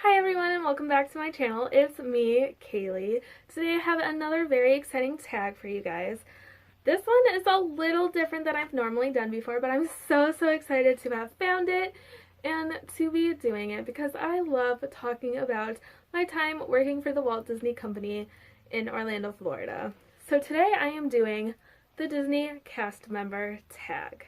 Hi everyone and welcome back to my channel. It's me, Kaylee. Today I have another very exciting tag for you guys. This one is a little different than I've normally done before, but I'm so excited to have found it and to be doing it because I love talking about my time working for the Walt Disney Company in Orlando, Florida. So today I am doing the Disney cast member tag.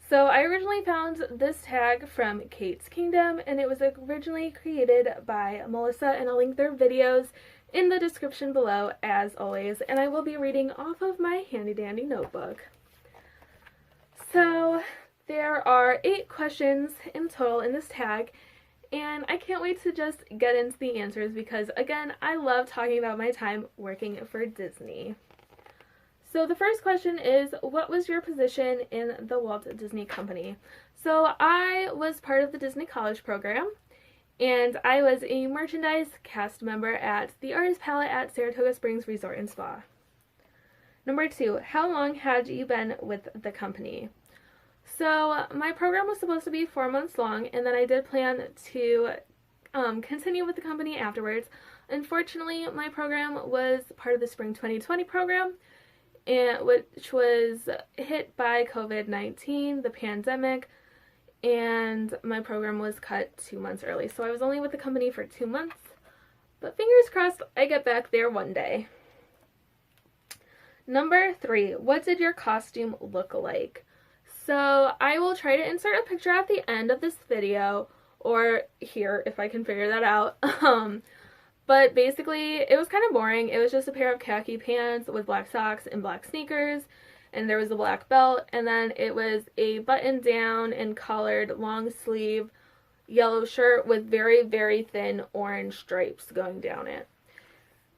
So I originally found this tag from Kate's Kingdom, and it was originally created by Melissa, and I'll link their videos in the description below as always, and I will be reading off of my handy dandy notebook. So there are 8 questions in total in this tag, and I can't wait to just get into the answers because, again, I love talking about my time working for Disney. So the first question is, what was your position in the Walt Disney Company? So I was part of the Disney College program, and I was a merchandise cast member at the Artist Palette at Saratoga Springs Resort and Spa. Number 2, how long had you been with the company? So my program was supposed to be 4 months long, and then I did plan to continue with the company afterwards. Unfortunately, my program was part of the Spring 2020 program, which was hit by COVID-19, the pandemic, and my program was cut 2 months early. So I was only with the company for 2 months, but fingers crossed I get back there one day. Number 3, what did your costume look like? So I will try to insert a picture at the end of this video, or here if I can figure that out. But basically, it was kind of boring. It was just a pair of khaki pants with black socks and black sneakers, and there was a black belt, and then it was a button-down and collared long-sleeve yellow shirt with very thin orange stripes going down it.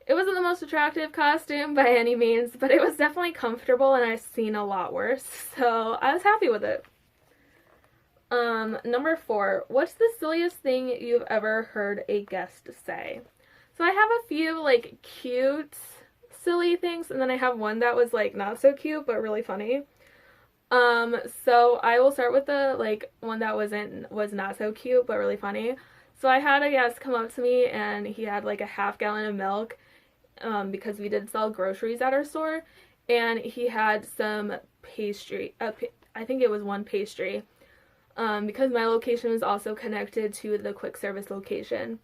It wasn't the most attractive costume by any means, but it was definitely comfortable, and I've seen a lot worse, so I was happy with it. Number 4, what's the silliest thing you've ever heard a guest say? So I have a few, like, cute, silly things, and then I have one that was, like, not so cute, but really funny. So I will start with the, like, one that was not so cute, but really funny. So I had a guest come up to me, and he had, like, a half gallon of milk, because we did sell groceries at our store, and he had some pastry, I think it was one pastry, because my location was also connected to the quick service location.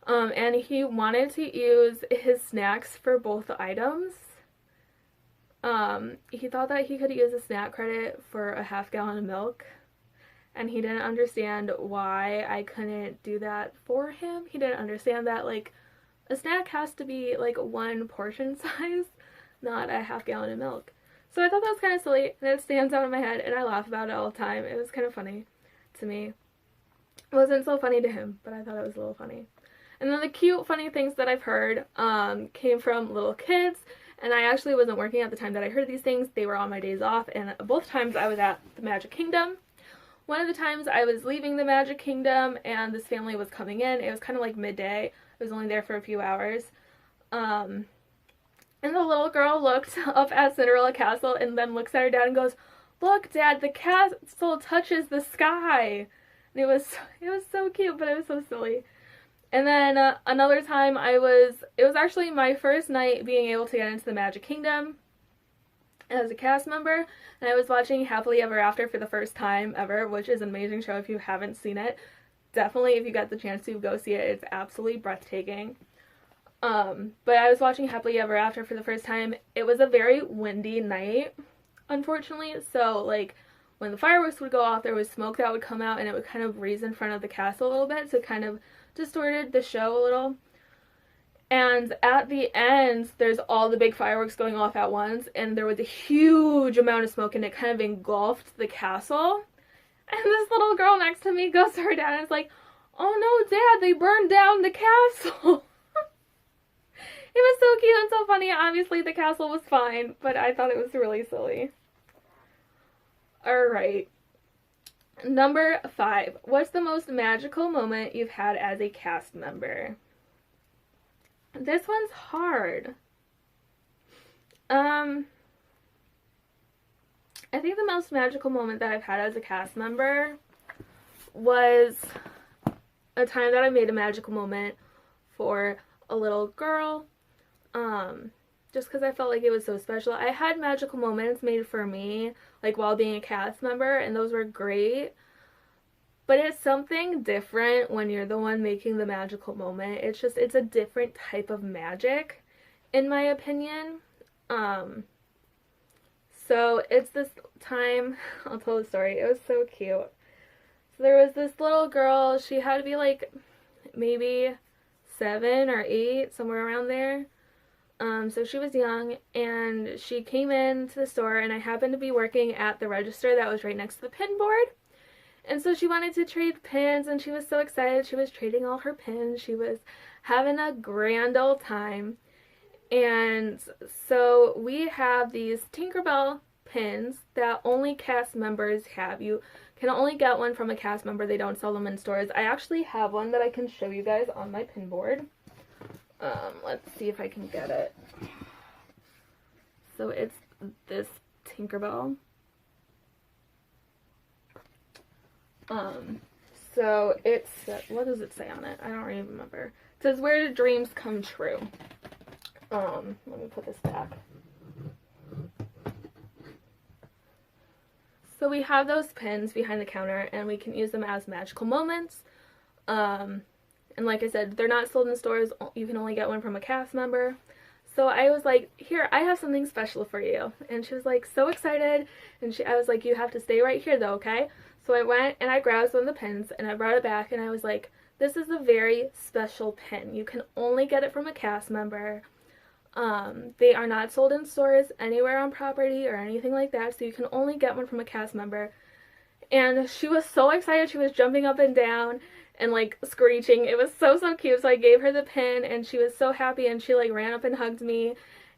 And he wanted to use his snacks for both items. He thought that he could use a snack credit for a half gallon of milk, and he didn't understand why I couldn't do that for him. He didn't understand that, like, a snack has to be, like, one portion size, not a half gallon of milk. So I thought that was kind of silly, and it stands out in my head, and I laugh about it all the time. It was kind of funny to me. It wasn't so funny to him, but I thought it was a little funny. And then the cute, funny things that I've heard came from little kids, and I actually wasn't working at the time that I heard these things. They were on my days off, and both times I was at the Magic Kingdom. One of the times I was leaving the Magic Kingdom, and this family was coming in. It was kind of like midday. I was only there for a few hours. And the little girl looked up at Cinderella Castle, and then looks at her dad and goes, "Look, Dad, the castle touches the sky." And it was so cute, but it was so silly. And then another time it was actually my first night being able to get into the Magic Kingdom as a cast member, and I was watching Happily Ever After for the first time ever, which is an amazing show if you haven't seen it. Definitely, if you get the chance to, go see it. It's absolutely breathtaking. But I was watching Happily Ever After for the first time. It was a very windy night, unfortunately, so, like, when the fireworks would go off, there was smoke that would come out, and it would kind of breeze in front of the castle a little bit, so it kind of distorted the show a little. And at the end, there's all the big fireworks going off at once, and there was a huge amount of smoke, and it kind of engulfed the castle. And this little girl next to me goes to her dad and is like, "Oh no, Dad, they burned down the castle." It was so cute and so funny. Obviously, the castle was fine, but I thought it was really silly. Alright. Number 5. What's the most magical moment you've had as a cast member? This one's hard. I think the most magical moment that I've had as a cast member was a time that I made a magical moment for a little girl. Just because I felt like it was so special. I had magical moments made for me, like while being a cast member, and those were great. But it's something different when you're the one making the magical moment. It's a different type of magic, in my opinion. So it's this time, I'll tell the story. It was so cute. So there was this little girl, she had to be like maybe 7 or 8, somewhere around there. So she was young, and she came into the store, and I happened to be working at the register that was right next to the pin board. And so she wanted to trade pins, and she was so excited. She was trading all her pins. She was having a grand old time. And so we have these Tinkerbell pins that only cast members have. You can only get one from a cast member. They don't sell them in stores. I actually have one that I can show you guys on my pin board. Let's see if I can get it. So it's this Tinkerbell. So it's, what does it say on it? I don't even remember. It says, "Where do dreams come true?" Let me put this back. So we have those pins behind the counter, and we can use them as magical moments. And like I said, they're not sold in stores. You can only get one from a cast member. So I was like, "Here, I have something special for you." And she was like so excited. And I was like, "You have to stay right here though, okay?" So I went and I grabbed one of the pins and I brought it back, and I was like, "This is a very special pin. You can only get it from a cast member. They are not sold in stores anywhere on property or anything like that. So you can only get one from a cast member." And she was so excited. She was jumping up and down and like screeching. It was so cute. So I gave her the pin, and she was so happy, and she like ran up and hugged me.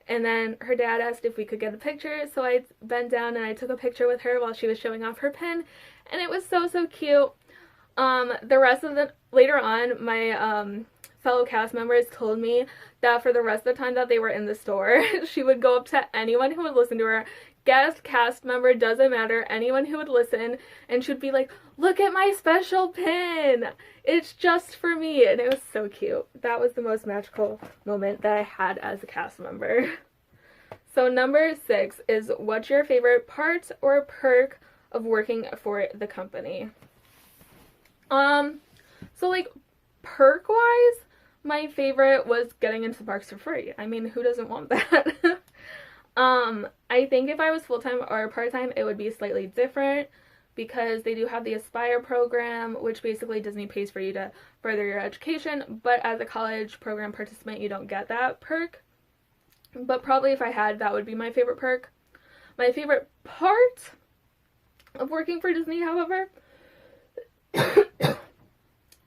And then her dad asked if we could get a picture, so I bent down and I took a picture with her while she was showing off her pin, and it was so cute. The rest of the, later on, my fellow cast members told me that for the rest of the time that they were in the store, she would go up to anyone who would listen to her, guest, cast member, doesn't matter, anyone who would listen, and she would be like, "Look at my special pin! It's just for me!" And it was so cute. That was the most magical moment that I had as a cast member. So number 6 is, what's your favorite part or perk of working for the company? So like perk-wise, my favorite was getting into parks for free. I mean, who doesn't want that? I think if I was full-time or part-time, it would be slightly different, because they do have the Aspire program, which basically Disney pays for you to further your education, but as a college program participant, you don't get that perk. But probably if I had, that would be my favorite perk. My favorite part of working for Disney, however,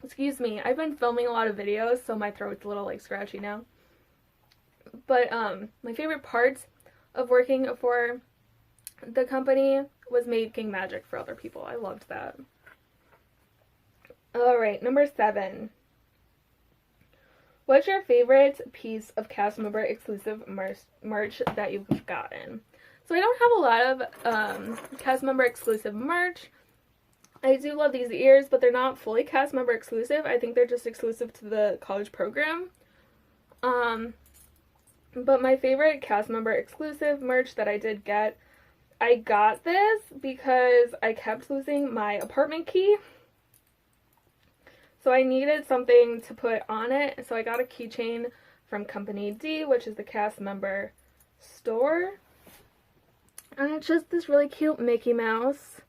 excuse me, I've been filming a lot of videos, so my throat's a little like scratchy now. But my favorite part of working for the company was making magic for other people. I loved that. Alright, number 7. What's your favorite piece of cast member exclusive merch that you've gotten? So I don't have a lot of cast member exclusive merch. I do love these ears, but they're not fully cast member exclusive. I think they're just exclusive to the college program. But my favorite cast member exclusive merch that I did get, I got this because I kept losing my apartment key. So I needed something to put on it, so I got a keychain from Company D, which is the cast member store. And it's just this really cute Mickey Mouse.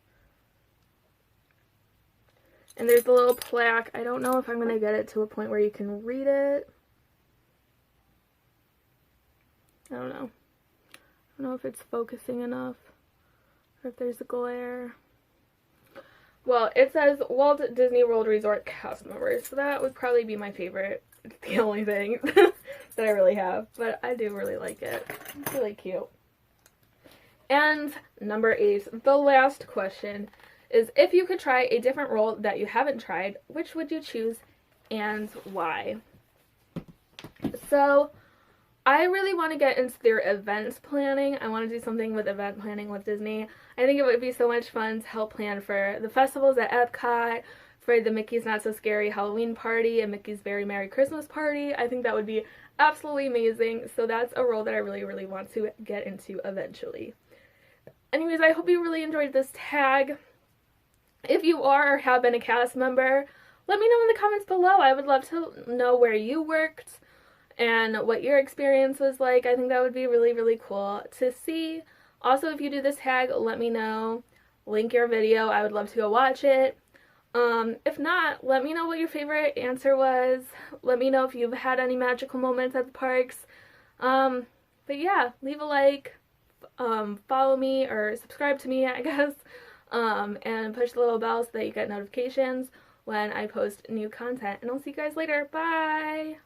And there's a little plaque. I don't know if I'm going to get it to a point where you can read it. I don't know. I don't know if it's focusing enough, or if there's a glare. Well, it says Walt Disney World Resort cast members, so that would probably be my favorite. It's the only thing that I really have, but I do really like it. It's really cute. And number 8, the last question, is if you could try a different role that you haven't tried, which would you choose and why? So I really want to get into their events planning. I want to do something with event planning with Disney. I think it would be so much fun to help plan for the festivals at Epcot, for the Mickey's Not So Scary Halloween party and Mickey's Very Merry Christmas party. I think that would be absolutely amazing. So that's a role that I really, really want to get into eventually. Anyways, I hope you really enjoyed this tag. If you are or have been a cast member, let me know in the comments below. I would love to know where you worked and what your experience was like. I think that would be really, really cool to see. Also, if you do this tag, let me know. Link your video. I would love to go watch it. If not, let me know what your favorite answer was. Let me know if you've had any magical moments at the parks. But yeah, leave a like, follow me or subscribe to me, I guess, and push the little bell so that you get notifications when I post new content. And I'll see you guys later. Bye!